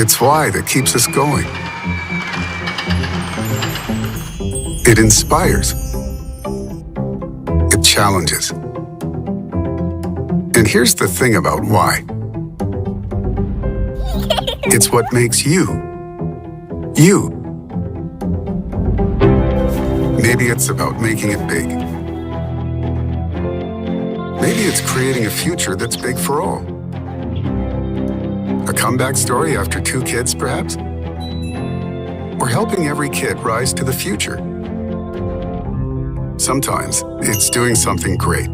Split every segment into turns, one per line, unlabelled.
It's why that keeps us going. It inspires. It challenges. And here's the thing about why. It's what makes you, you. Maybe it's about making it big. Maybe it's creating a future that's big for all. A comeback story after 2 kids, perhaps? Or helping every kid rise to the future. Sometimes it's doing something great.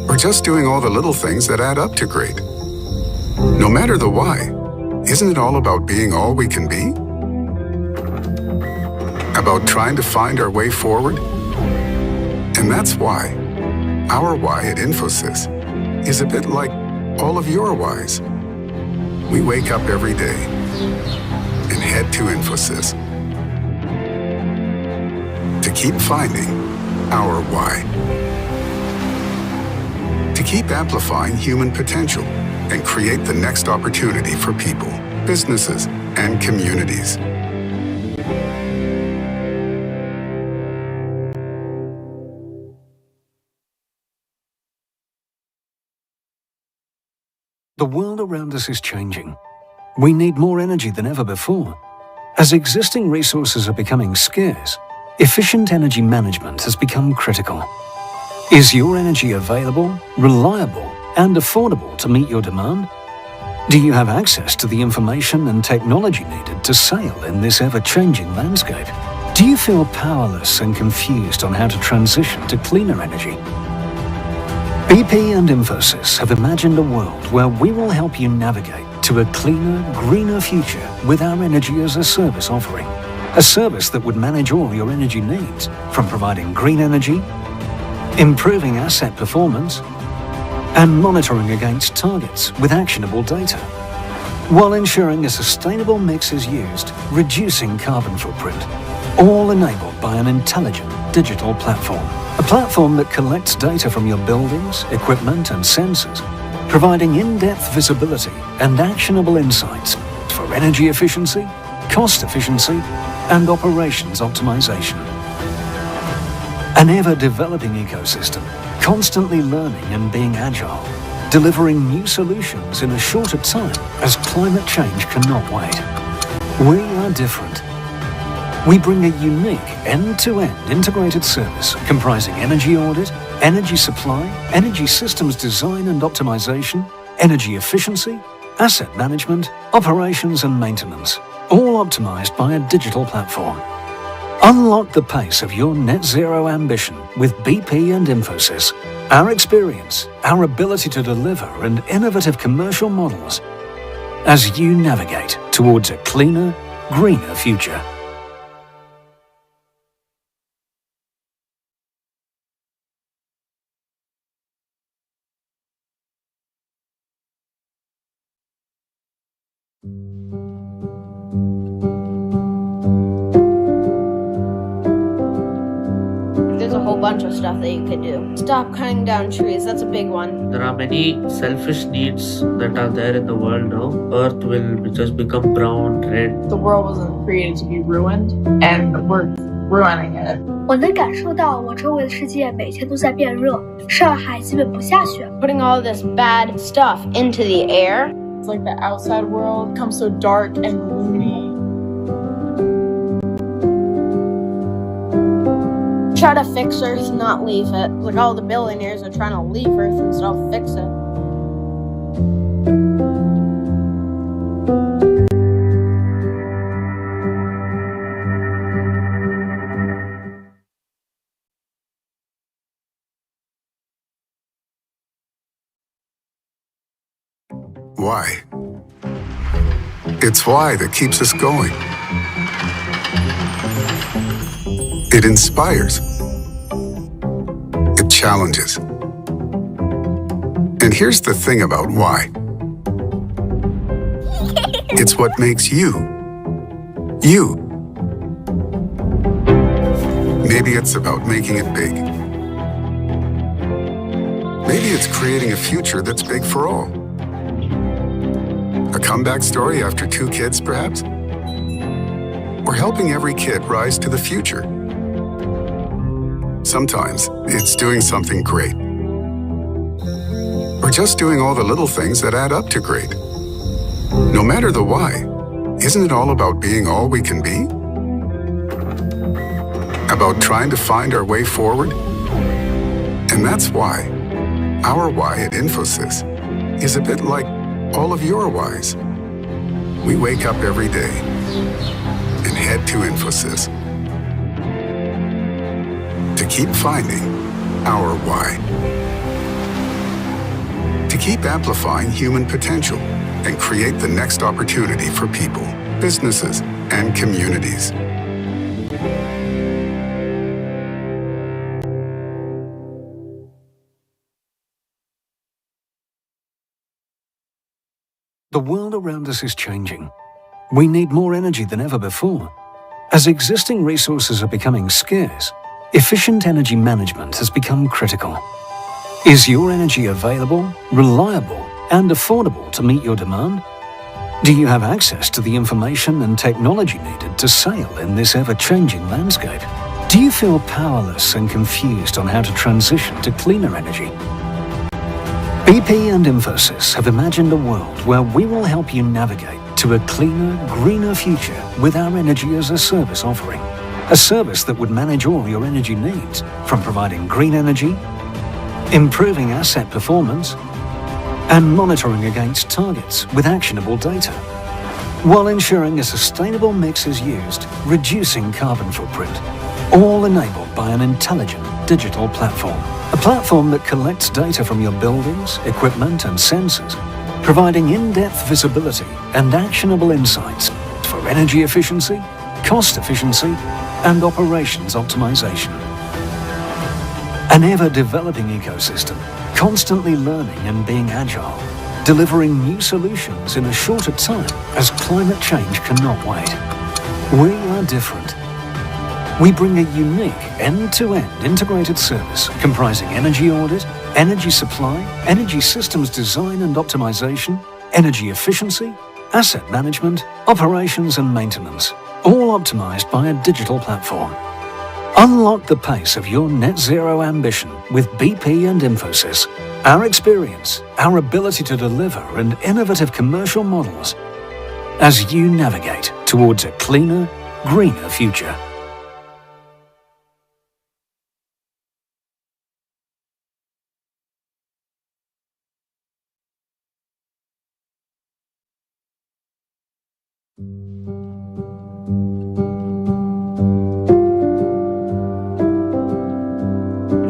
Or just doing all the little things that add up to great. No matter the why, isn't it all about being all we can be? About trying to find our way forward? And that's why our why at Infosys is a bit like all of your whys. We wake up every day and head to Infosys to keep finding our why. To keep amplifying human potential and create the next opportunity for people, businesses, and communities.
The world around us is changing. We need more energy than ever before. As existing resources are becoming scarce, efficient energy management has become critical. Is your energy available, reliable, and affordable to meet your demand? Do you have access to the information and technology needed to sail in this ever-changing landscape? Do you feel powerless and confused on how to transition to cleaner energy? BP and Infosys have imagined a world where we will help you navigate to a cleaner, greener future with our energy-as-a-service offering. A service that would manage all your energy needs, from providing green energy, improving asset performance, and monitoring against targets with actionable data, while ensuring a sustainable mix is used, reducing carbon footprint, all enabled by an intelligent digital platform. A platform that collects data from your buildings, equipment, and sensors, providing in-depth visibility and actionable insights for energy efficiency, cost efficiency, and operations optimization. An ever-developing ecosystem, constantly learning and being agile, delivering new solutions in a shorter time as climate change cannot wait. We are different. We bring a unique end-to-end integrated service comprising energy audit, energy supply, energy systems design and optimization, energy efficiency, asset management, operations and maintenance, all optimized by a digital platform. Unlock the pace of your net zero ambition with BP and Infosys. Our experience, our ability to deliver and innovative commercial models as you navigate towards a cleaner, greener future.
There's a whole bunch of stuff that you could do. Stop cutting down trees, that's a big one.
There are many selfish needs that are there in the world now. Earth will just become brown, red.
The world wasn't created to be ruined, and we're ruining it.
我能感受到我周围的世界每天都在变热，上海基本不下雪。
Putting all this bad stuff into the air.
It's like the outside world becomes so dark and gloomy.
Try to fix Earth, not leave it. Like all the billionaires are trying to leave Earth instead of fix it.
Why? It's why that keeps us going. It inspires. It challenges. And here's the thing about why. It's what makes you, you. Maybe it's about making it big. Maybe it's creating a future that's big for all. A comeback story after 2 kids, perhaps? Or helping every kid rise to the future? Sometimes it's doing something great. Or just doing all the little things that add up to great. No matter the why, isn't it all about being all we can be? About trying to find our way forward? And that's why our why at Infosys is a bit like all of your whys. We wake up every day and head to Infosys to keep finding our why. To keep amplifying human potential and create the next opportunity for people, businesses, and communities.
The world around us is changing. We need more energy than ever before. As existing resources are becoming scarce, efficient energy management has become critical. Is your energy available, reliable, and affordable to meet your demand? Do you have access to the information and technology needed to sail in this ever-changing landscape? Do you feel powerless and confused on how to transition to cleaner energy? BP and Infosys have imagined a world where we will help you navigate to a cleaner, greener future with our energy as a service offering. A service that would manage all your energy needs, from providing green energy, improving asset performance, and monitoring against targets with actionable data, while ensuring a sustainable mix is used, reducing carbon footprint, all enabled by an intelligent digital platform. A platform that collects data from your buildings, equipment, and sensors, providing in-depth visibility and actionable insights for energy efficiency, cost efficiency, and operations optimization. An ever-developing ecosystem, constantly learning and being agile, delivering new solutions in a shorter time as climate change cannot wait. We are different. We bring a unique end-to-end integrated service comprising energy audit, energy supply, energy systems design and optimization, energy efficiency, asset management, operations and maintenance, all optimized by a digital platform. Unlock the pace of your net zero ambition with BP and Infosys. Our experience, our ability to deliver, and innovative commercial models as you navigate towards a cleaner, greener future.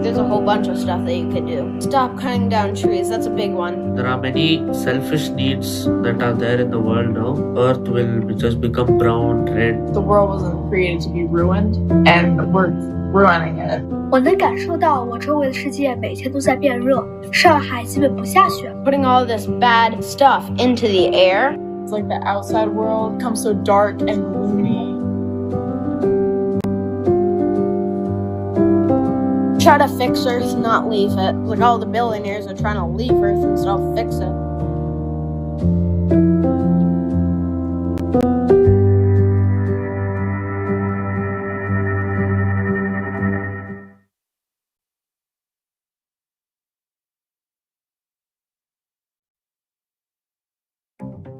There's a whole bunch of stuff that you could do. Stop cutting down trees, that's a big one.
There are many selfish needs that are there in the world now. Earth will just become brown, red.
The world wasn't created to be ruined, and we're ruining it.
我能感受到我周围的世界每天都在变热，上海基本不下雪。
Putting all this bad stuff into the air.
It's like the outside world becomes so dark and gloomy.
Try to fix Earth, not leave it. Like all the billionaires are trying to leave Earth instead of fix it.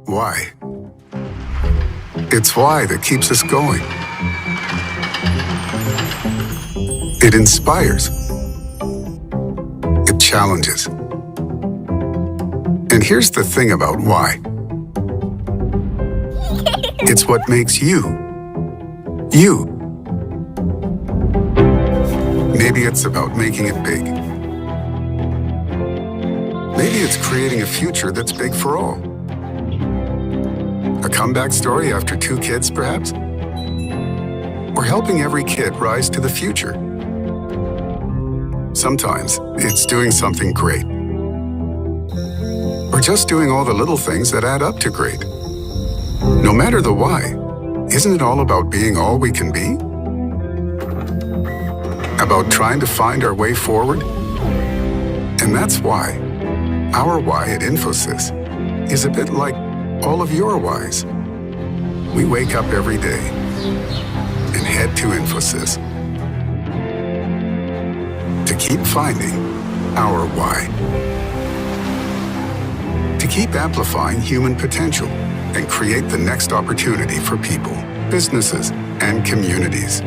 Why? It's why that keeps us going. It inspires. It challenges. And here's the thing about why. It's what makes you, you. Maybe it's about making it big. Maybe it's creating a future that's big for all. A comeback story after 2 kids, perhaps? Or helping every kid rise to the future? Sometimes it's doing something great. Or just doing all the little things that add up to great. No matter the why, isn't it all about being all we can be? About trying to find our way forward? And that's why our why at Infosys is a bit like all of your whys. We wake up every day and head to Infosys to keep finding our why. To keep amplifying human potential and create the next opportunity for people, businesses, and communities.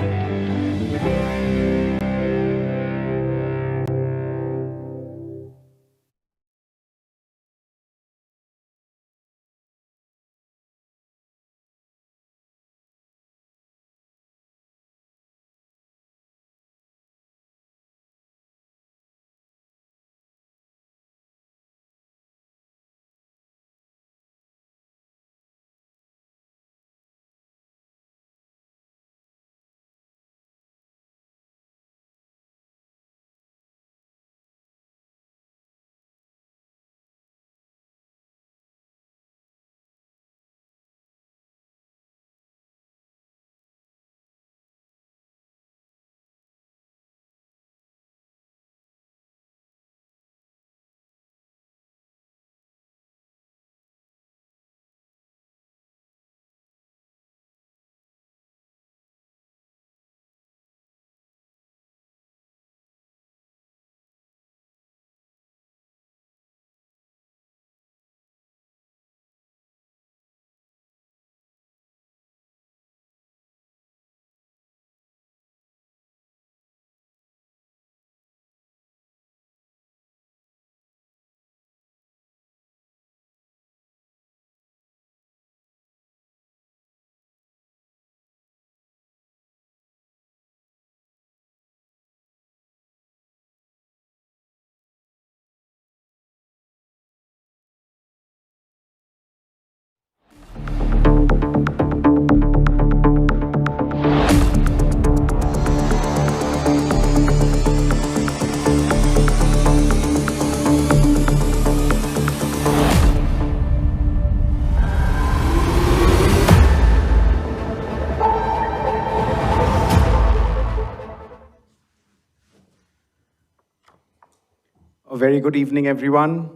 A very good evening, everyone,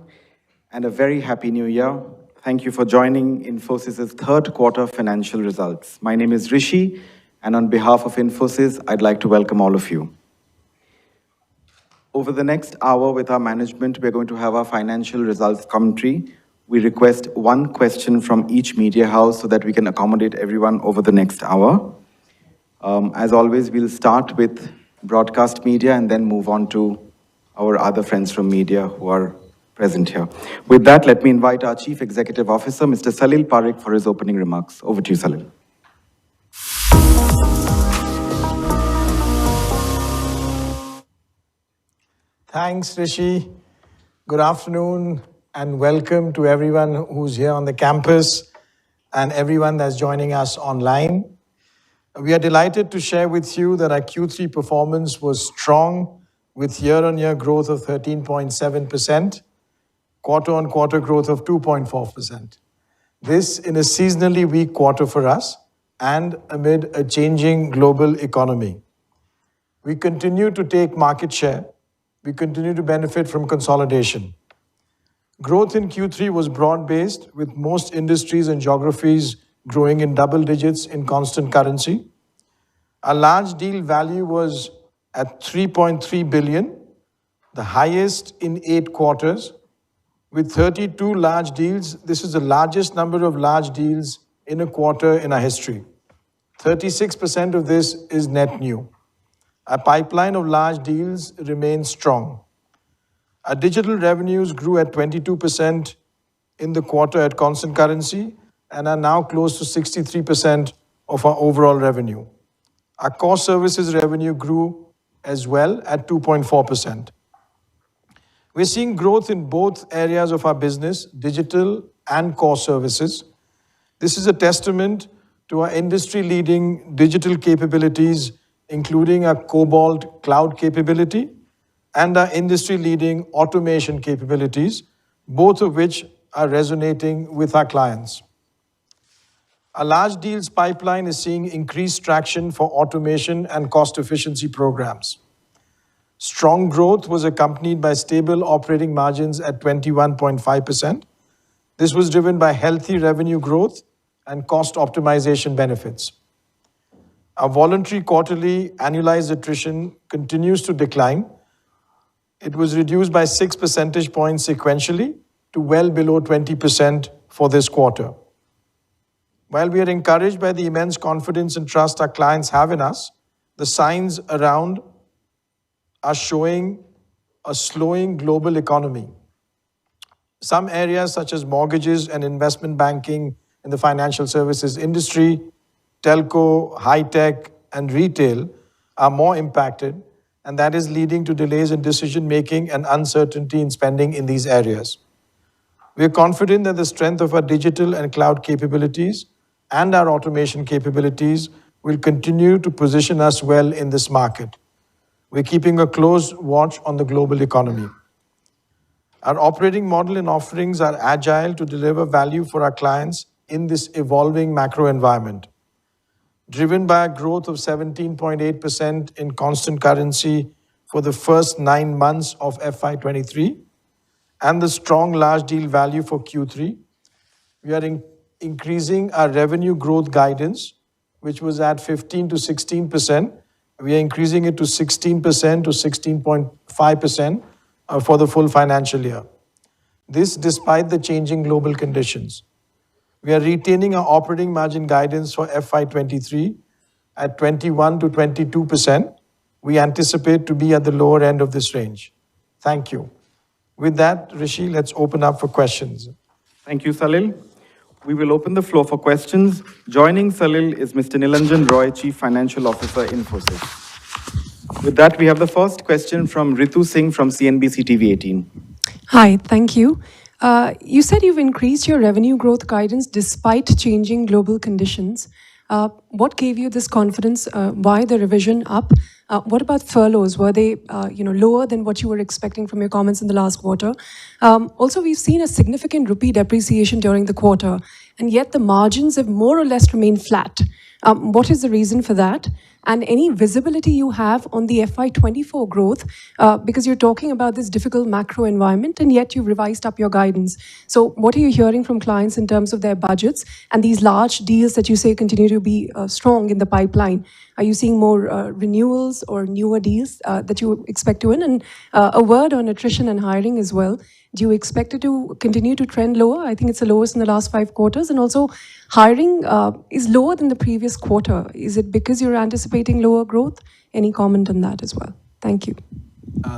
and a very happy new year. Thank you for joining Infosys' third quarter financial results. My name is Rishi, and on behalf of Infosys, I'd like to welcome all of you. Over the next hour with our management, we're going to have our financial results commentary. We request one question from each media house so that we can accommodate everyone over the next hour. As always, we'll start with broadcast media and then move on to our other friends from media who are present here. With that, let me invite our Chief Executive Officer, Mr. Salil Parekh, for his opening remarks. Over to you, Salil.
Thanks, Rishi. Good afternoon and welcome to everyone who's here on the campus and everyone that's joining us online. We are delighted to share with you that our Q3 performance was strong, with year-on-year growth of 13.7%, quarter-on-quarter growth of 2.4%. This in a seasonally weak quarter for us and amid a changing global economy. We continue to take market share. We continue to benefit from consolidation. Growth in Q3 was broad-based, with most industries and geographies growing in double digits in constant currency. Our large deal value was at 3.3 billion, the highest in 8 quarters. With 32 large deals, this is the largest number of large deals in a quarter in our history. 36% of this is net new. Our pipeline of large deals remains strong. Our digital revenues grew at 22% in the quarter at constant currency and are now close to 63% of our overall revenue. Our core services revenue grew as well at 2.4%. We're seeing growth in both areas of our business, digital and core services. This is a testament to our industry-leading digital capabilities, including our Cobalt cloud capability and our industry-leading automation capabilities, both of which are resonating with our clients. Our large deals pipeline is seeing increased traction for automation and cost efficiency programs. Strong growth was accompanied by stable operating margins at 21.5%. This was driven by healthy revenue growth and cost optimization benefits. Our voluntary quarterly annualized attrition continues to decline. It was reduced by 6 percentage points sequentially to well below 20% for this quarter. While we are encouraged by the immense confidence and trust our clients have in us, the signs around are showing a slowing global economy. Some areas such as mortgages and investment banking in the financial services industry, telco, high-tech, and retail are more impacted, and that is leading to delays in decision-making and uncertainty in spending in these areas. We are confident that the strength of our digital and cloud capabilities and our automation capabilities will continue to position us well in this market. We're keeping a close watch on the global economy. Our operating model and offerings are agile to deliver value for our clients in this evolving macro environment. Driven by a growth of 17.8% in constant currency for the first 9 months of FY23 and the strong large deal value for Q3, we are increasing our revenue growth guidance, which was at 15 to 16%. We are increasing it to 16% to 16.5% for the full financial year. This despite the changing global conditions. We are retaining our operating margin guidance for FY23 at 21 to 22%. We anticipate to be at the lower end of this range. Thank you. With that, Rishi, let's open up for questions.
Thank you, Salil. We will open the floor for questions. Joining Salil is Mr. Nilanjan Roy, Chief Financial Officer, Infosys. With that, we have the first question from Ritu Singh from CNBC TV 18.
Hi, thank you. You said you've increased your revenue growth guidance despite changing global conditions. What gave you this confidence? Why the revision up? What about furloughs? Were they lower than what you were expecting from your comments in the last quarter? Also, we've seen a significant rupee depreciation during the quarter, and yet the margins have more or less remained flat. What is the reason for that? And any visibility you have on the FY24 growth, because you're talking about this difficult macro environment and yet you've revised up your guidance. So what are you hearing from clients in terms of their budgets and these large deals that you say continue to be strong in the pipeline? Are you seeing more renewals or newer deals that you expect to win? And a word on attrition and hiring as well. Do you expect it to continue to trend lower? I think it's the lowest in the last 5 quarters. And also, hiring is lower than the previous quarter. Is it because you're anticipating lower growth? Any comment on that as well? Thank you.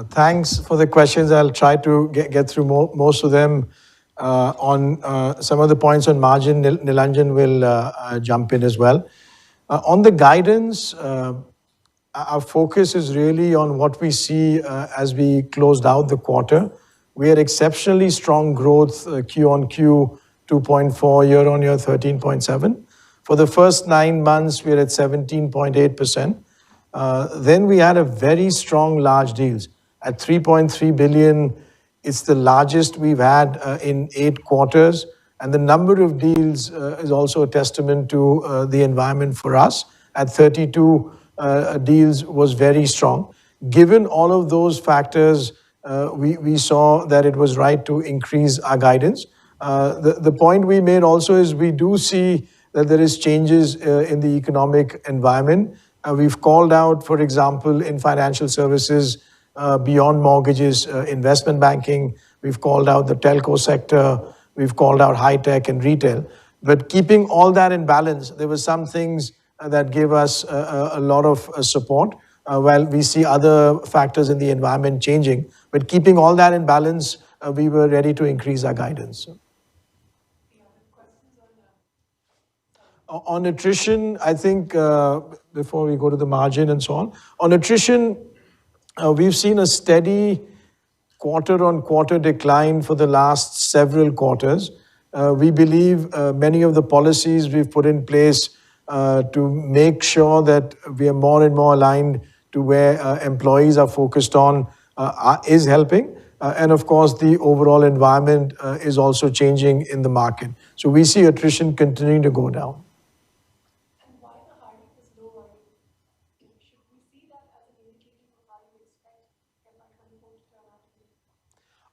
Thanks for the questions. I'll try to get through most of them. On some of the points on margin, Nilanjan will jump in as well. On the guidance, our focus is really on what we see as we closed out the quarter. We had exceptionally strong growth, Q on Q, 2.4, year on year, 13.7. For the first 9 months, we are at 17.8%. Then we had a very strong large deals at 3.3 billion. It's the largest we've had in 8 quarters. And the number of deals is also a testament to the environment for us. At 32 deals was very strong. Given all of those factors, we saw that it was right to increase our guidance. The point we made also is we do see that there is changes in the economic environment. We've called out, for example, in financial services, beyond mortgages, investment banking. We've called out the telco sector. We've called out high-tech and retail. But keeping all that in balance, there were some things that gave us a lot of support, while we see other factors in the environment changing. But keeping all that in balance, we were ready to increase our guidance. On attrition, I think, before we go to the margin and so on attrition, we've seen a steady quarter-on-quarter decline for the last several quarters. We believe many of the policies we've put in place to make sure that we are more and more aligned to where employees are focused on is helping. And of course, the overall environment is also changing in the market. So we see attrition continuing to go down.
And why the hiring is lower? Should we see that as an indicator of how you expect FY24 to turn out?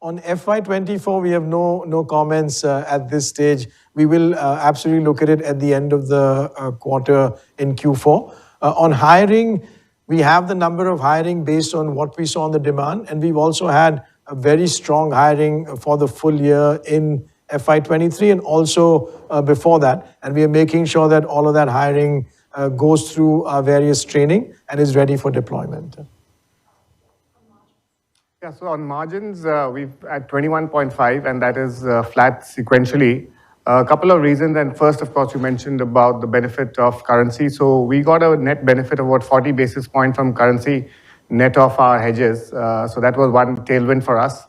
On FY24, we have no comments at this stage. We will absolutely look at it at the end of the quarter in Q4. On hiring, we have the number of hiring based on what we saw on the demand, and we've also had a very strong hiring for the full year in FY23 and also before that. And we are making sure that all of that hiring goes through our various training and is ready for deployment.
Yeah, so on margins, we've at 21.5, and that is flat sequentially. A couple of reasons, and first, of course, you mentioned about the benefit of currency. So we got a net benefit of about 40 basis points from currency, net of our hedges. So that was one tailwind for us.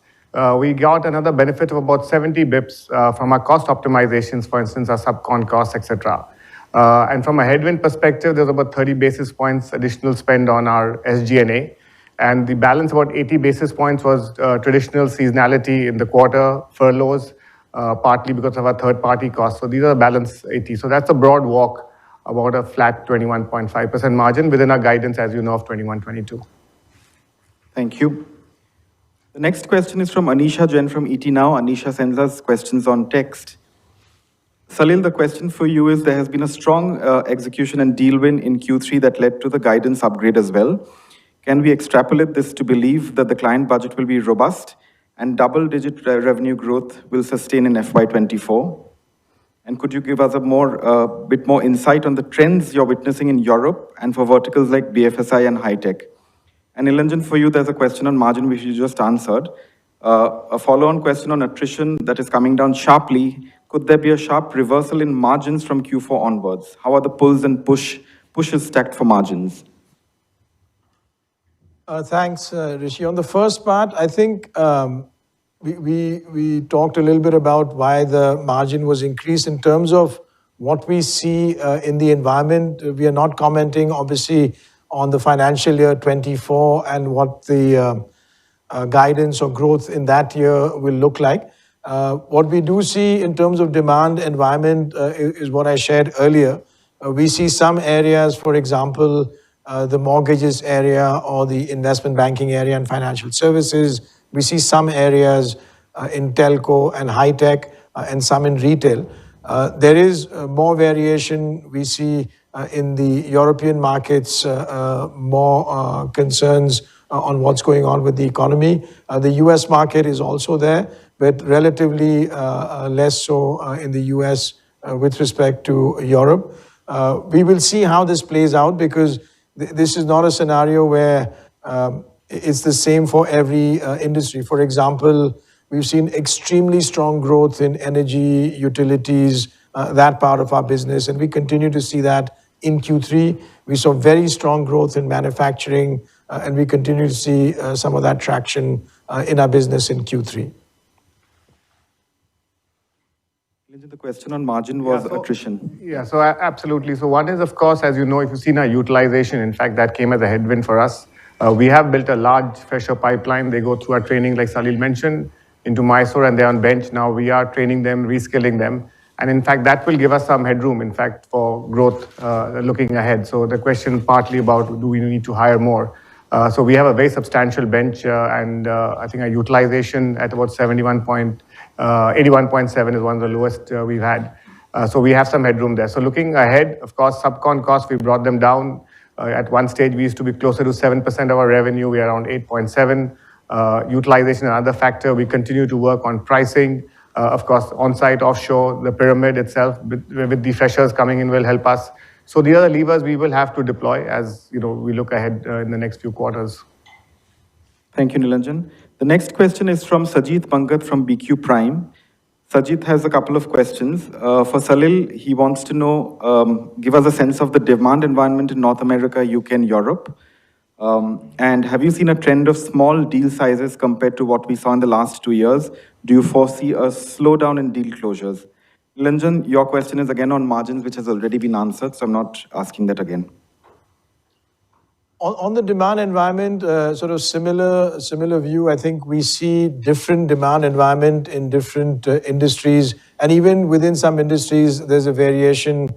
We got another benefit of about 70 bips from our cost optimizations, for instance, our subcon costs, etc. And from a headwind perspective, there's about 30 basis points additional spend on our SG&A. And the balance, about 80 basis points, was traditional seasonality in the quarter, furloughs, partly because of our third-party costs. So these are the balance 80. So that's a broad walk, about a flat 21.5% margin within our guidance, as you know, of 21-22.
Thank you. The next question is from Anisha Jain from ET Now. Anisha sends us questions on text. Salil, the question for you is, there has been a strong execution and deal win in Q3 that led to the guidance upgrade as well. Can we extrapolate this to believe that the client budget will be robust and double-digit revenue growth will sustain in FY24? And could you give us a bit more insight on the trends you're witnessing in Europe and for verticals like BFSI and high-tech? And Nilanjan, for you, there's a question on margin which you just answered. A follow-on question on attrition that is coming down sharply. Could there be a sharp reversal in margins from Q4 onwards? How are the pulls and pushes stacked for margins?
Thanks, Rishi. On the first part, I think we talked a little bit about why the margin was increased. In terms of what we see in the environment, we are not commenting, obviously, on the financial year 24 and what the guidance or growth in that year will look like. What we do see in terms of demand environment is what I shared earlier. We see some areas, for example, the mortgages area or the investment banking area and financial services. We see some areas in telco and high tech and some in retail. There is more variation. We see in the European markets more concerns on what's going on with the economy. The US market is also there, but relatively less so in the US with respect to Europe. We will see how this plays out, because this is not a scenario where it's the same for every industry. For example, we've seen extremely strong growth in energy, utilities, that part of our business, and we continue to see that in Q3. We saw very strong growth in manufacturing, and we continue to see some of that traction in our business in Q3.
The question on margin was attrition.
Yeah, so absolutely. So one is, of course, as you know, if you've seen our utilization, in fact, that came as a headwind for us. We have built a large fresher pipeline. They go through our training, like Salil mentioned, into Mysore, and they're on bench. Now we are training them, reskilling them. And in fact, that will give us some headroom, in fact, for growth looking ahead. So the question partly about, do we need to hire more? So we have a very substantial bench, and I think our utilization at about 81.7 is one of the lowest we've had. So we have some headroom there. So looking ahead, of course, subcon costs, we brought them down. At one stage, we used to be closer to 7% of our revenue. We are around 8.7. Utilization, another factor. We continue to work on pricing. Of course, on-site, offshore, the pyramid itself, with the freshers coming in, will help us. So the other levers we will have to deploy as we look ahead in the next few quarters.
Thank you, Nilanjan. The next question is from Sajith Pangat from BQ Prime. Sajith has a couple of questions. For Salil, he wants to know, give us a sense of the demand environment in North America, UK and Europe. And have you seen a trend of small deal sizes compared to what we saw in the last 2 years? Do you foresee a slowdown in deal closures? Nilanjan, your question is again on margins, which has already been answered, so I'm not asking that again.
On the demand environment, sort of similar view. I think we see different demand environment in different industries, and even within some industries, there's a variation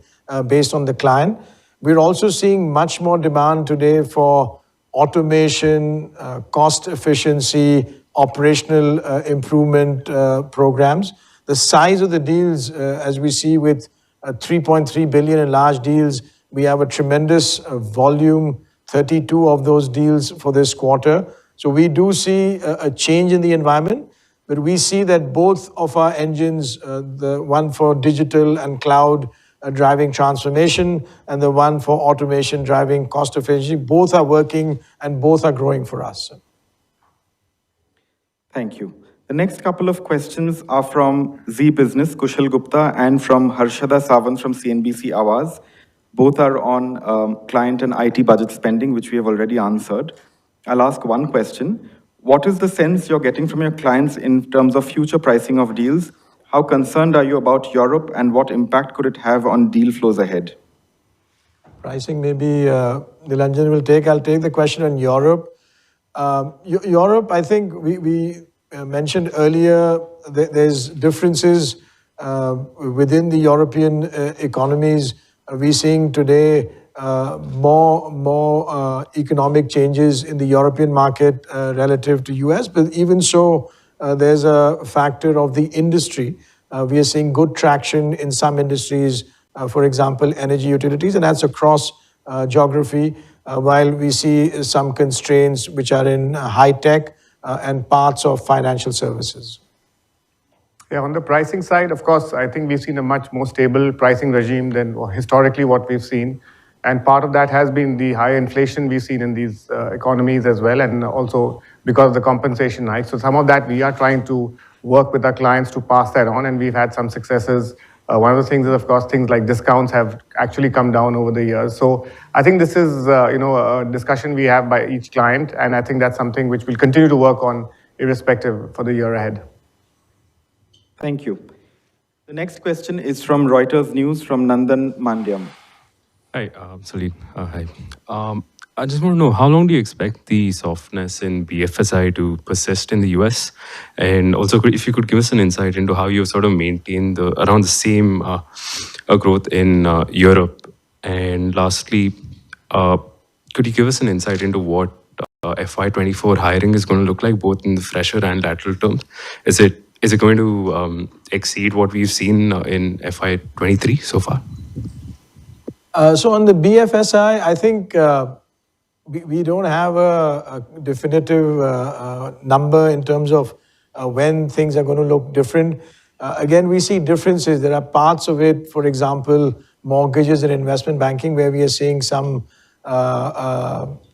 based on the client. We're also seeing much more demand today for automation, cost efficiency, operational improvement programs. The size of the deals, as we see with 3.3 billion in large deals, we have a tremendous volume, 32 of those deals for this quarter. So we do see a change in the environment, but we see that both of our engines, the one for digital and cloud driving transformation and the one for automation driving cost efficiency, both are working and both are growing for us.
Thank you. The next couple of questions are from Z Business, Kushal Gupta, and from Harshada Sawant from CNBC Awaz. Both are on client and IT budget spending, which we have already answered. I'll ask one question. What is the sense you're getting from your clients in terms of future pricing of deals? How concerned are you about Europe, and what impact could it have on deal flows ahead?
Pricing, maybe Nilanjan will take. I'll take the question on Europe. Europe, I think we mentioned earlier, there's differences within the European economies. We're seeing today more economic changes in the European market relative to US, but even so, there's a factor of the industry. We are seeing good traction in some industries, for example, energy utilities, and that's across geography, while we see some constraints which are in high tech and parts of financial services.
Yeah, on the pricing side, of course, I think we've seen a much more stable pricing regime than historically what we've seen. And part of that has been the high inflation we've seen in these economies as well, and also because of the compensation hike. So some of that we are trying to work with our clients to pass that on, and we've had some successes. One of the things is, of course, things like discounts have actually come down over the years. So I think this is, a discussion we have by each client, and I think that's something which we'll continue to work on irrespective for the year ahead.
Thank you. The next question is from Reuters News from Nandan Mandyam.
Hi, Salil. Hi. I just want to know, how long do you expect the softness in BFSI to persist in the US? And also, if you could give us an insight into how you sort of maintain around the same growth in Europe. And lastly, could you give us an insight into what FY24 hiring is going to look like, both in the fresher and lateral terms? Is it going to exceed what we've seen in FY23 so far?
So on the BFSI, I think we don't have a definitive number in terms of when things are going to look different. Again, we see differences. There are parts of it, for example, mortgages and investment banking, where we are seeing some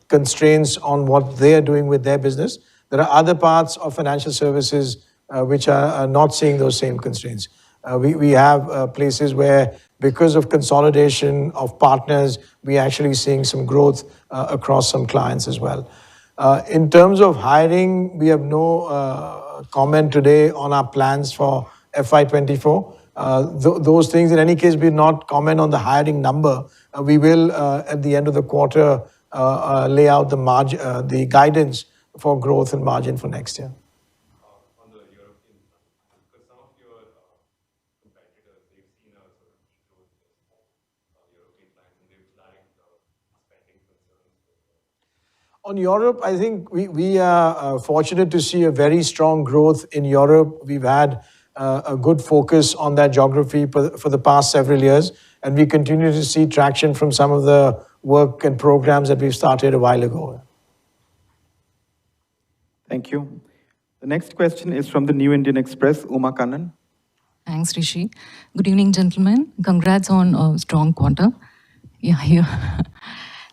constraints on what they are doing with their business. There are other parts of financial services which are not seeing those same constraints. We have places where, because of consolidation of partners, we're actually seeing some growth across some clients as well. In terms of hiring, we have no comment today on our plans for FY24. Those things, in any case, we not comment on the hiring number. We will, at the end of the quarter, lay out the guidance for growth and margin for next year. On Europe, I think we are fortunate to see a very strong growth in Europe. We've had a good focus on that geography for the past several years, and we continue to see traction from some of the work and programs that we've started a while ago.
Thank you. The next question is from the New Indian Express, Uma Kannan.
Thanks, Rishi. Good evening, gentlemen. Congrats on a strong quarter. Yeah.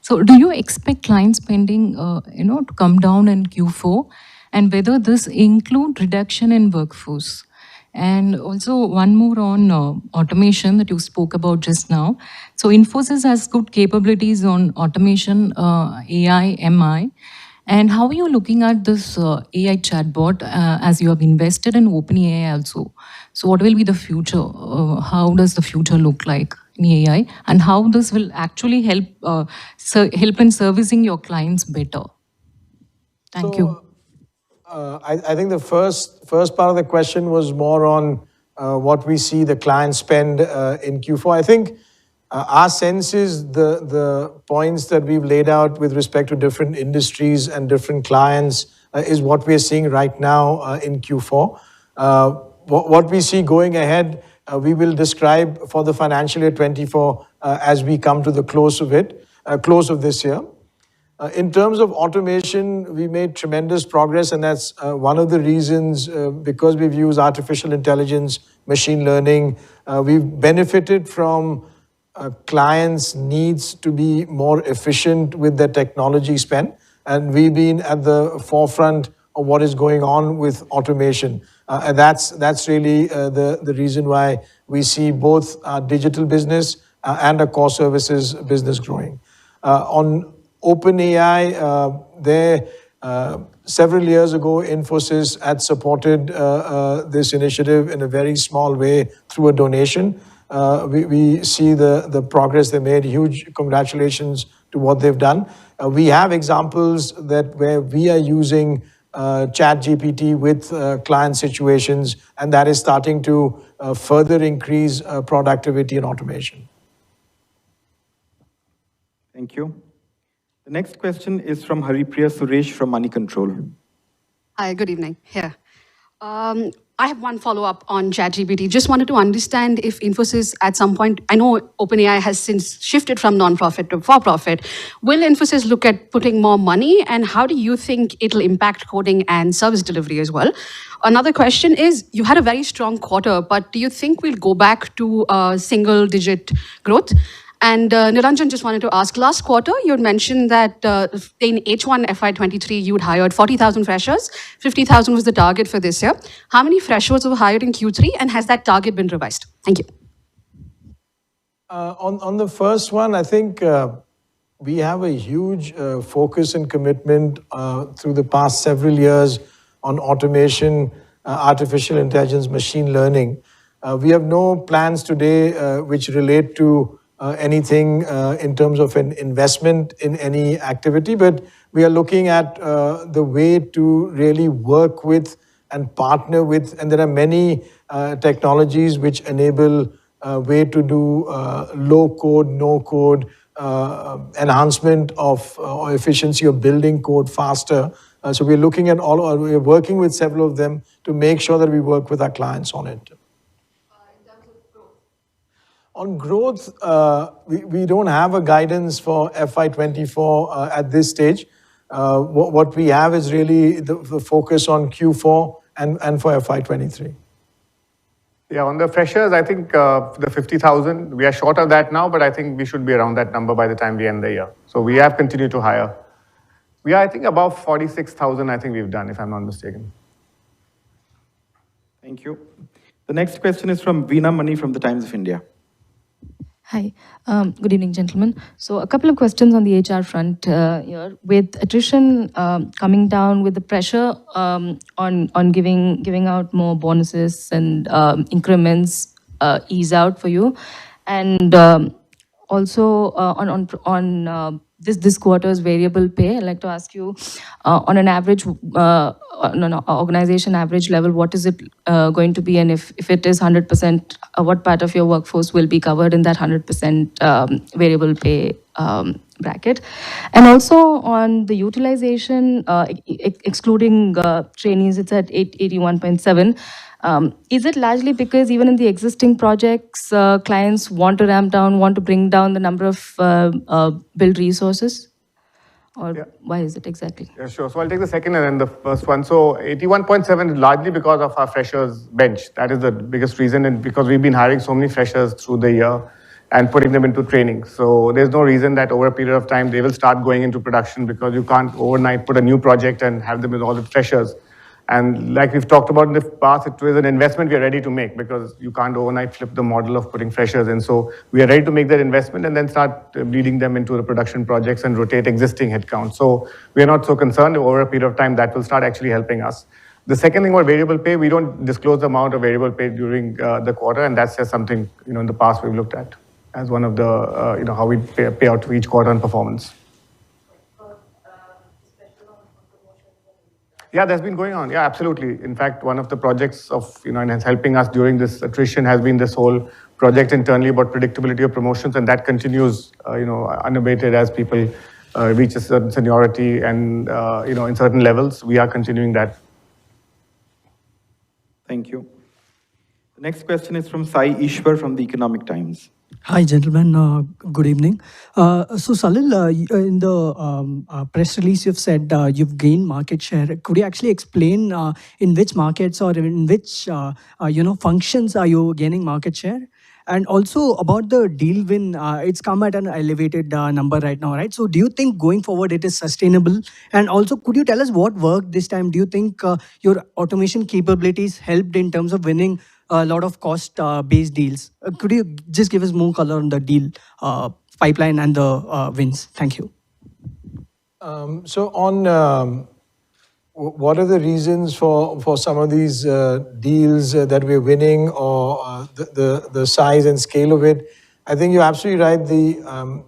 So do you expect client spending, to come down in Q4, and whether this include reduction in workforce? And also one more on automation that you spoke about just now. So Infosys has good capabilities on automation, AI, MI. And how are you looking at this AI chatbot as you have invested in OpenAI also? So what will be the future? How does the future look like in AI? And how this will actually help in servicing your clients better? Thank you.
I think the first part of the question was more on what we see the client spend in Q4. I think our sense is the points that we've laid out with respect to different industries and different clients is what we are seeing right now in Q4. What we see going ahead, we will describe for the financial year 24 as we come to the close of this year. In terms of automation, we made tremendous progress, and that's one of the reasons, because we've used artificial intelligence, machine learning, we've benefited from clients' needs to be more efficient with their technology spend, and we've been at the forefront of what is going on with automation. And that's really the reason why we see both our digital business and our core services business growing. On OpenAI, several years ago, Infosys had supported this initiative in a very small way through a donation. We see the progress they made. Huge congratulations to what they've done. We have examples where we are using ChatGPT with client situations, and that is starting to further increase productivity and automation.
Thank you. The next question is from Haripriya Suresh from Money Control.
Hi, good evening. Here. I have one follow-up on ChatGPT. Just wanted to understand if Infosys at some point, I know OpenAI has since shifted from non-profit to for-profit. Will Infosys look at putting more money, and how do you think it'll impact coding and service delivery as well? Another question is, you had a very strong quarter, but do you think we'll go back to single-digit growth? And Niranjan, just wanted to ask, last quarter, you had mentioned that in H1 FY23, you had hired 40,000 freshers. 50,000 was the target for this year. How many freshers were hired in Q3, and has that target been revised? Thank you.
On the first one, I think we have a huge focus and commitment through the past several years on automation, artificial intelligence, machine learning. We have no plans today which relate to anything in terms of an investment in any activity, but we are looking at the way to really work with and partner with, and there are many technologies which enable a way to do low code, no code, enhancement of or efficiency of building code faster. So we're looking at we're working with several of them to make sure that we work with our clients on it. On growth, we don't have a guidance for FY24 at this stage. What we have is really the focus on Q4 and for FY23.
Yeah, on the freshers, I think the 50,000, we are short of that now, but I think we should be around that number by the time we end the year. So we have continued to hire. We are, I think, above 46,000, I think we've done, if I'm not mistaken.
Thank you. The next question is from Veena Mani from the Times of India.
Hi, good evening, gentlemen. So a couple of questions on the HR front here. With attrition coming down, with the pressure on giving out more bonuses and increments ease out for you, and also on this quarter's variable pay, I'd like to ask you, on an average, on an organization average level, what is it going to be? And if it is 100%, what part of your workforce will be covered in that 100% variable pay bracket? And also on the utilization, excluding trainees, it's at 81.7. Is it largely because even in the existing projects, clients want to ramp down, want to bring down the number of build resources? Or why is it exactly?
Yeah, sure. So I'll take the second and then the first one. So 81.7 is largely because of our freshers bench. That is the biggest reason, and because we've been hiring so many freshers through the year and putting them into training. So there's no reason that over a period of time they will start going into production, because you can't overnight put a new project and have them with all the freshers. And like we've talked about in the past, it was an investment we are ready to make, because you can't overnight flip the model of putting freshers in. So we are ready to make that investment and then start bleeding them into the production projects and rotate existing headcount. So we are not so concerned. Over a period of time, that will start actually helping us. The second thing about variable pay, we don't disclose the amount of variable pay during the quarter, and that's just something in the past we've looked at as one of the how we pay out to each quarter on performance. Yeah, that's been going on. Yeah, absolutely. In fact, one of the projects of, and helping us during this attrition has been this whole project internally about predictability of promotions, and that continues, unabated as people reach a certain seniority and in certain levels, we are continuing that.
Thank you. The next question is from Sai Ishwar from the Economic Times.
Hi, gentlemen. Good evening. So, Salil, in the press release, you've said you've gained market share. Could you actually explain in which markets or in which functions are you gaining market share? And also about the deal win, it's come at an elevated number right now, right? So, do you think going forward it is sustainable? And also, could you tell us what worked this time? Do you think your automation capabilities helped in terms of winning a lot of cost-based deals? Could you just give us more color on the deal pipeline and the wins? Thank you.
So on what are the reasons for some of these deals that we're winning, or the size and scale of it? I think you're absolutely right. The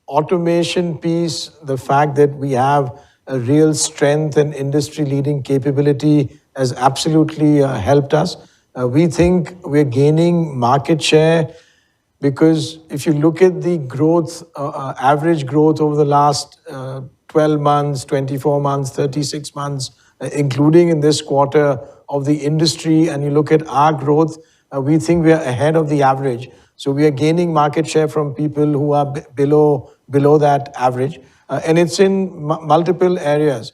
automation piece, the fact that we have a real strength and industry-leading capability has absolutely helped us. We think we're gaining market share because if you look at the growth, average growth over the last 12 months, 24 months, 36 months, including in this quarter of the industry, and you look at our growth, we think we are ahead of the average. So we are gaining market share from people who are below that average. And it's in multiple areas.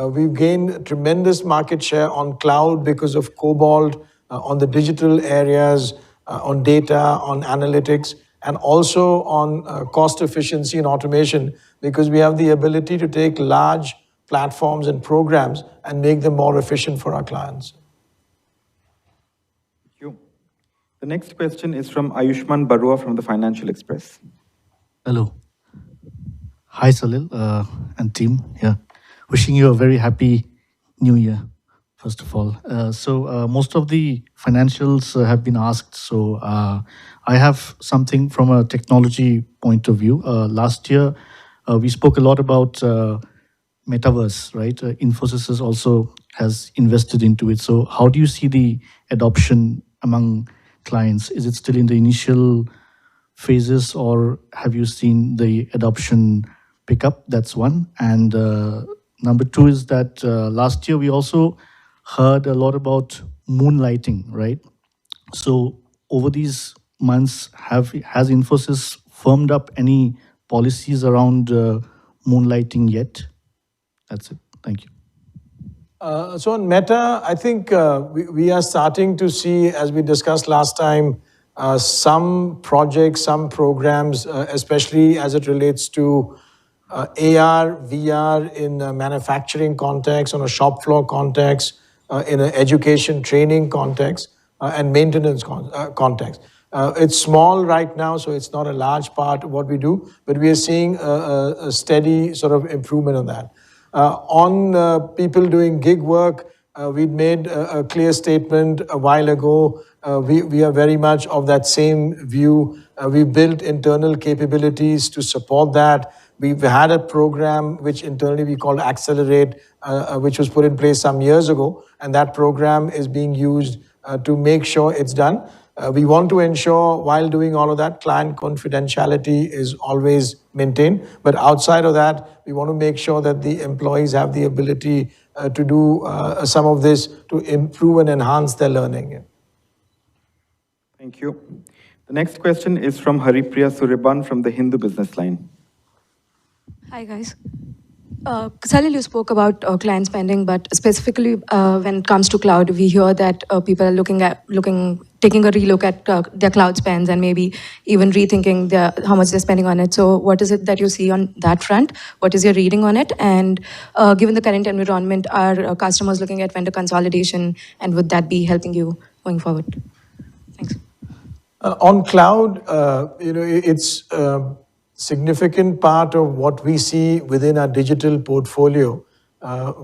We've gained tremendous market share on cloud because of Cobalt, on the digital areas, on data, on analytics, and also on cost efficiency and automation, because we have the ability to take large platforms and programs and make them more efficient for our clients.
Thank you. The next question is from Ayushman Barua from the Financial Express.
Hello. Hi, Salil and team. Yeah, wishing you a very happy new year, first of all. Most of the financials have been asked, so I have something from a technology point of view. Last year, we spoke a lot about metaverse, right? Infosys also has invested into it. So how do you see the adoption among clients? Is it still in the initial phases, or have you seen the adoption pick up? That's one. And number two is that last year we also heard a lot about moonlighting, right? So over these months, has Infosys firmed up any policies around moonlighting yet? That's it. Thank you.
So on Meta, I think we are starting to see, as we discussed last time, some projects, some programs, especially as it relates to AR, VR in a manufacturing context, on a shop floor context, in an education training context, and maintenance context. It's small right now, so it's not a large part of what we do, but we are seeing a steady sort of improvement on that. On people doing gig work, we'd made a clear statement a while ago. We are very much of that same view. We built internal capabilities to support that. We've had a program which internally we call Accelerate, which was put in place some years ago, and that program is being used to make sure it's done. We want to ensure, while doing all of that, client confidentiality is always maintained. But outside of that, we want to make sure that the employees have the ability to do some of this to improve and enhance their learning.
Thank you. The next question is from Haripriya Suryaban from the Hindu Business Line.
Hi, guys. Salil, you spoke about client spending, but specifically when it comes to cloud, we hear that people are taking a relook at their cloud spends and maybe even rethinking how much they're spending on it. So what is it that you see on that front? What is your reading on it? And given the current environment, are customers looking at vendor consolidation, and would that be helping you going forward? Thanks.
On cloud, it's significant part of what we see within our digital portfolio.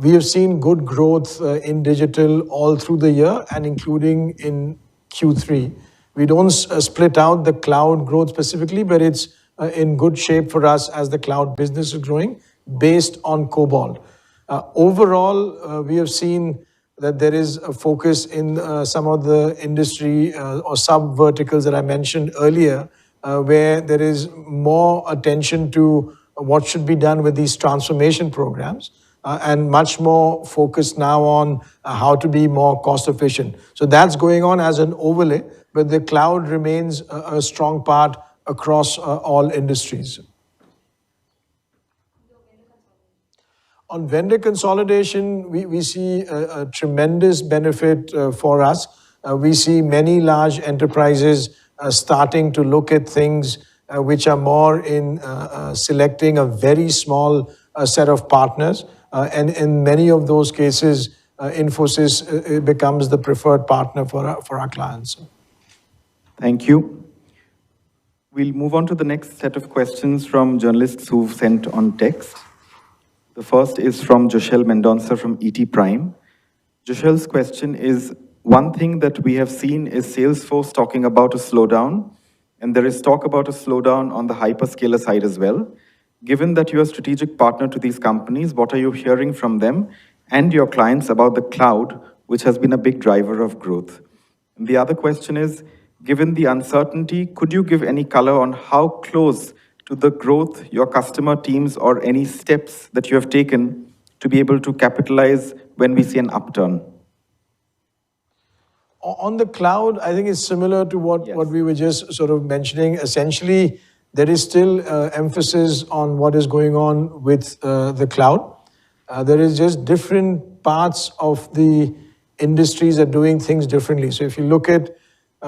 We have seen good growth in digital all through the year and including in Q3. We don't split out the cloud growth specifically, but it's in good shape for us as the cloud business is growing based on Cobalt. Overall, we have seen that there is a focus in some of the industry or sub-verticals that I mentioned earlier, where there is more attention to what should be done with these transformation programs, and much more focused now on how to be more cost efficient. So that's going on as an overlay, but the cloud remains a strong part across all industries. On vendor consolidation, we see a tremendous benefit for us. We see many large enterprises starting to look at things which are more in selecting a very small set of partners. And in many of those cases, Infosys becomes the preferred partner for our clients.
Thank you. We'll move on to the next set of questions from journalists who've sent on text. The first is from Joshel Mendonça from ET Prime. Joshel's question is, one thing that we have seen is Salesforce talking about a slowdown, and there is talk about a slowdown on the hyperscaler side as well. Given that you're a strategic partner to these companies, what are you hearing from them and your clients about the cloud, which has been a big driver of growth? And the other question is, given the uncertainty, could you give any color on how close to the growth your customer teams or any steps that you have taken to be able to capitalize when we see an upturn?
On the cloud, I think it's similar to what we were just sort of mentioning. Essentially, there is still emphasis on what is going on with the cloud. There is just different parts of the industries are doing things differently. So if you look at,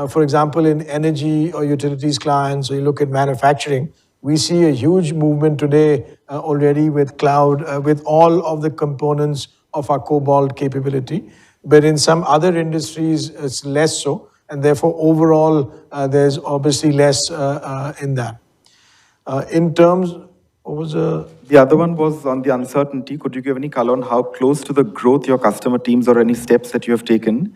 for example, in energy or utilities clients, or you look at manufacturing, we see a huge movement today already with cloud, with all of the components of our Cobalt capability. But in some other industries, it's less so. And therefore, overall, there's obviously less in that. In terms, what was the
other one was on the uncertainty. Could you give any color on how close to the growth your customer teams or any steps that you have taken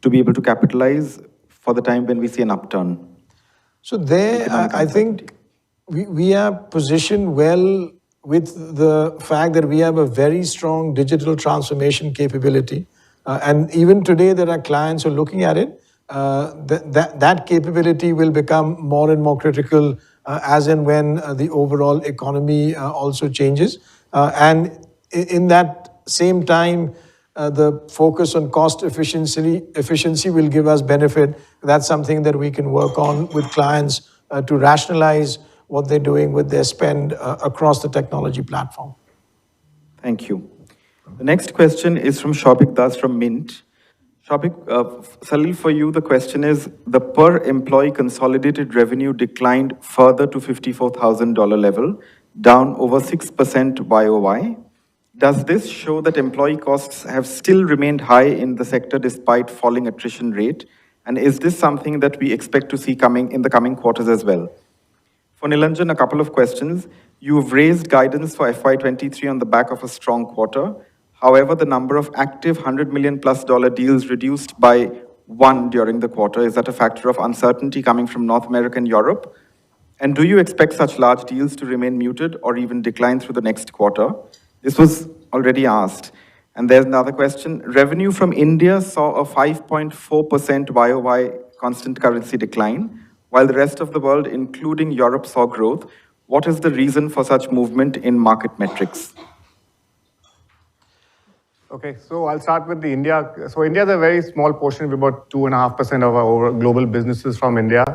to be able to capitalize for the time when we see an upturn?
So there, I think we are positioned well with the fact that we have a very strong digital transformation capability. And even today, there are clients who are looking at it. That capability will become more and more critical as and when the overall economy also changes. And in that same time, the focus on cost efficiency will give us benefit. That's something that we can work on with clients to rationalize what they're doing with their spend across the technology platform.
Thank you. The next question is from Shobik Das from Mint. Shobik, Salil, for you, the question is, the per employee consolidated revenue declined further to $54,000 level, down over 6% YOY. Does this show that employee costs have still remained high in the sector despite falling attrition rate? And is this something that we expect to see coming in the coming quarters as well? For Nilanjan, a couple of questions. You've raised guidance for FY23 on the back of a strong quarter. However, the number of active $100 million plus deals reduced by 1 during the quarter. Is that a factor of uncertainty coming from North America and Europe? And do you expect such large deals to remain muted or even decline through the next quarter? This was already asked. And there's another question. Revenue from India saw a 5.4% YOY constant currency decline, while the rest of the world, including Europe, saw growth. What is the reason for such movement in market metrics?
Okay, so I'll start with the India. So India is a very small portion, about 2.5% of our global businesses from India.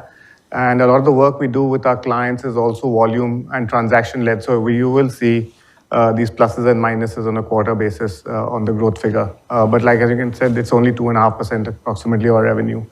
And a lot of the work we do with our clients is also volume and transaction led. So you will see these pluses and minuses on a quarter basis on the growth figure. But like as you can said, it's only 2.5% approximately of our revenue.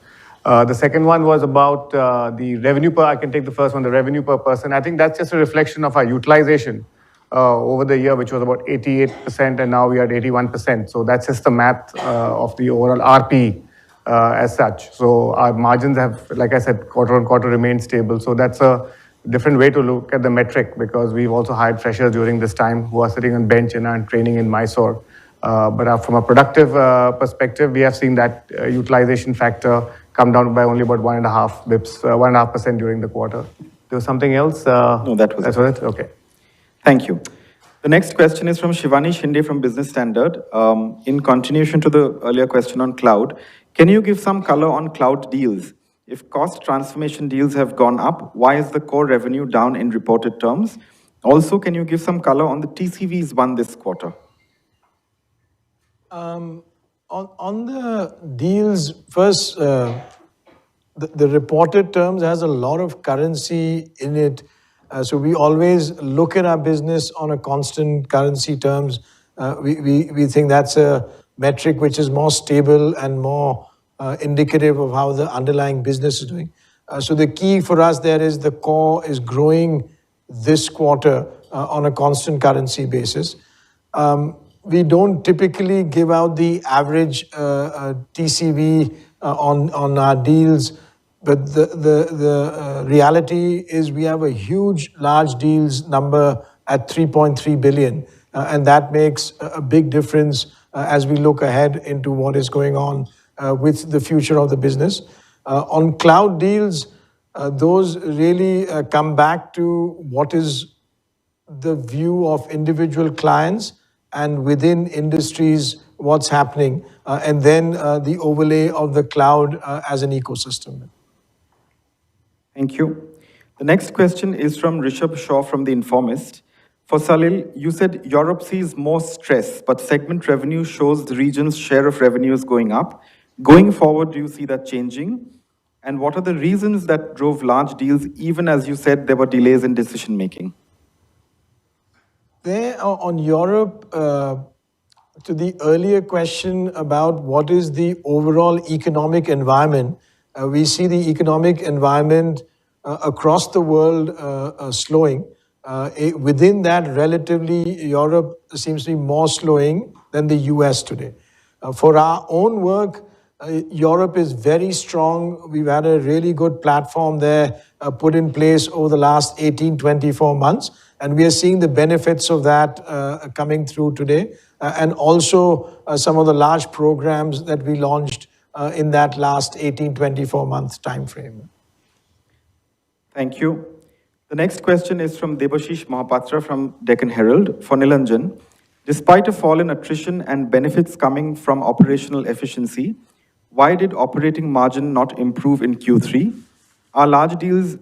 The second one was about the revenue per, I can take the first one, the revenue per person. I think that's just a reflection of our utilization over the year, which was about 88%, and now we are at 81%. So that's just the math of the overall RP as such. So our margins have, like I said, quarter on quarter remained stable. So that's a different way to look at the metric, because we've also hired freshers during this time who are sitting on bench and are training in Mysore. But from a productive perspective, we have seen that utilization factor come down by only about 1.5 bips, 1.5% during the quarter. There was something else?
No, that was
it. Okay.
Thank you. The next question is from Shivani Shinde from Business Standard. In continuation to the earlier question on cloud, can you give some color on cloud deals? If cost transformation deals have gone up, why is the core revenue down in reported terms? Also, can you give some color on the TCVs won this quarter?
On the deals, first, the reported terms has a lot of currency in it. So we always look at our business on a constant currency terms. We think that's a metric which is more stable and more indicative of how the underlying business is doing. So the key for us there is the core is growing this quarter on a constant currency basis. We don't typically give out the average TCV on our deals, but the reality is we have a huge, large deals number at 3.3 billion, and that makes a big difference as we look ahead into what is going on with the future of the business. On cloud deals, those really come back to what is the view of individual clients and within industries, what's happening, and then the overlay of the cloud as an ecosystem.
Thank you. The next question is from Rishabh Shaw from The Informist. For Salil, you said Europe sees more stress, but segment revenue shows the region's share of revenues going up. Going forward, do you see that changing? And what are the reasons that drove large deals, even as you said there were delays in decision making?
There on Europe, to the earlier question about what is the overall economic environment, we see the economic environment across the world slowing. Within that, relatively, Europe seems to be more slowing than the US today. For our own work, Europe is very strong. We've had a really good platform there put in place over the last 18, 24 months. And we are seeing the benefits of that coming through today. And also some of the large programs that we launched in that last 18, 24 month time frame.
Thank you. The next question is from Debashish Mahapatra from Deccan Herald for Nilanjan. Despite a fall in attrition and benefits coming from operational efficiency, why did operating margin not improve in Q3? Are large deals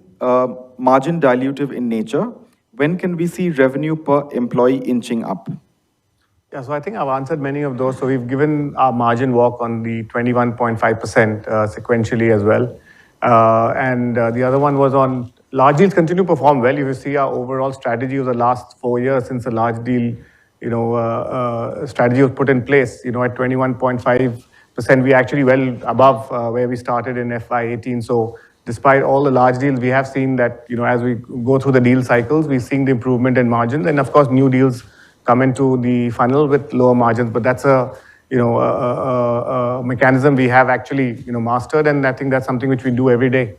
margin dilutive in nature? When can we see revenue per employee inching up?
Yeah, so I think I've answered many of those. So we've given our margin walk on the 21.5% sequentially as well. And the other one was on large deals continue to perform well. If you see our overall strategy of the last 4 years since the large deal, strategy was put in place, at 21.5%, we actually well above where we started in FY18. So despite all the large deals, we have seen that, as we go through the deal cycles, we're seeing the improvement in margins. And of course, new deals come into the funnel with lower margins. But that's a mechanism we have actually, mastered. And I think that's something which we do every day.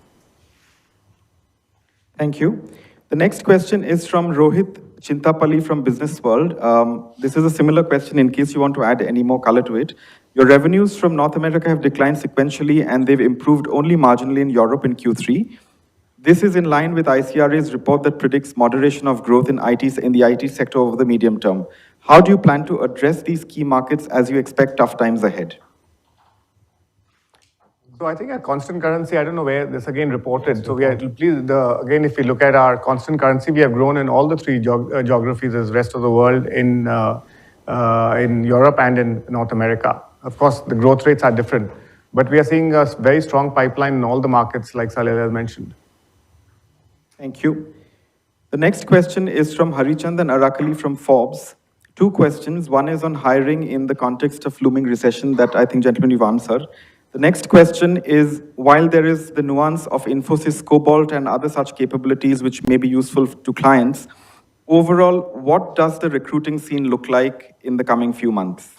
Thank you. The next question is from Rohit Chintapalli from Business World. This is a similar question in case you want to add any more color to it. Your revenues from North America have declined sequentially and they've improved only marginally in Europe in Q3. This is in line with ICRA's report that predicts moderation of growth in the IT sector over the medium term. How do you plan to address these key markets as you expect tough times ahead?
So I think at constant currency, I don't know where this again reported. So we are pleased, again, if we look at our constant currency, we have grown in all the three geographies as rest of the world in Europe and in North America. Of course, the growth rates are different, but we are seeing a very strong pipeline in all the markets like Salil has mentioned.
Thank you. The next question is from Harichandan Arakali from Forbes. 2 questions. One is on hiring in the context of looming recession that I think, gentlemen, you've answered. The next question is, while there is the nuance of Infosys, Cobalt, and other such capabilities which may be useful to clients, overall, what does the recruiting scene look like in the coming few months?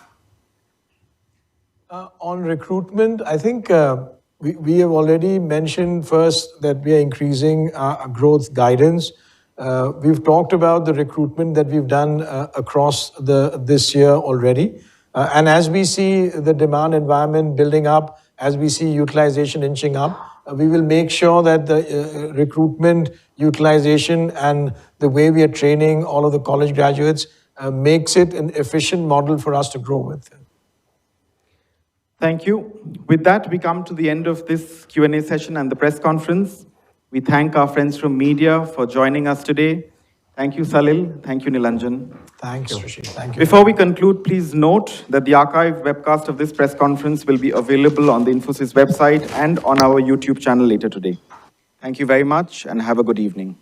On recruitment, I think we have already mentioned first that we are increasing our growth guidance. We've talked about the recruitment that we've done across this year already. And as we see the demand environment building up, as we see utilization inching up, we will make sure that the recruitment, utilization, and the way we are training all of the college graduates makes it an efficient model for us to grow with.
Thank you. With that, we come to the end of this Q&A session and the press conference. We thank our friends from media for joining us today. Thank you, Salil. Thank you, Nilanjan.
Thanks, Rishi. Thank you.
Before we conclude, please note that the archived webcast of this press conference will be available on the Infosys website and on our YouTube channel later today. Thank you very much and have a good evening.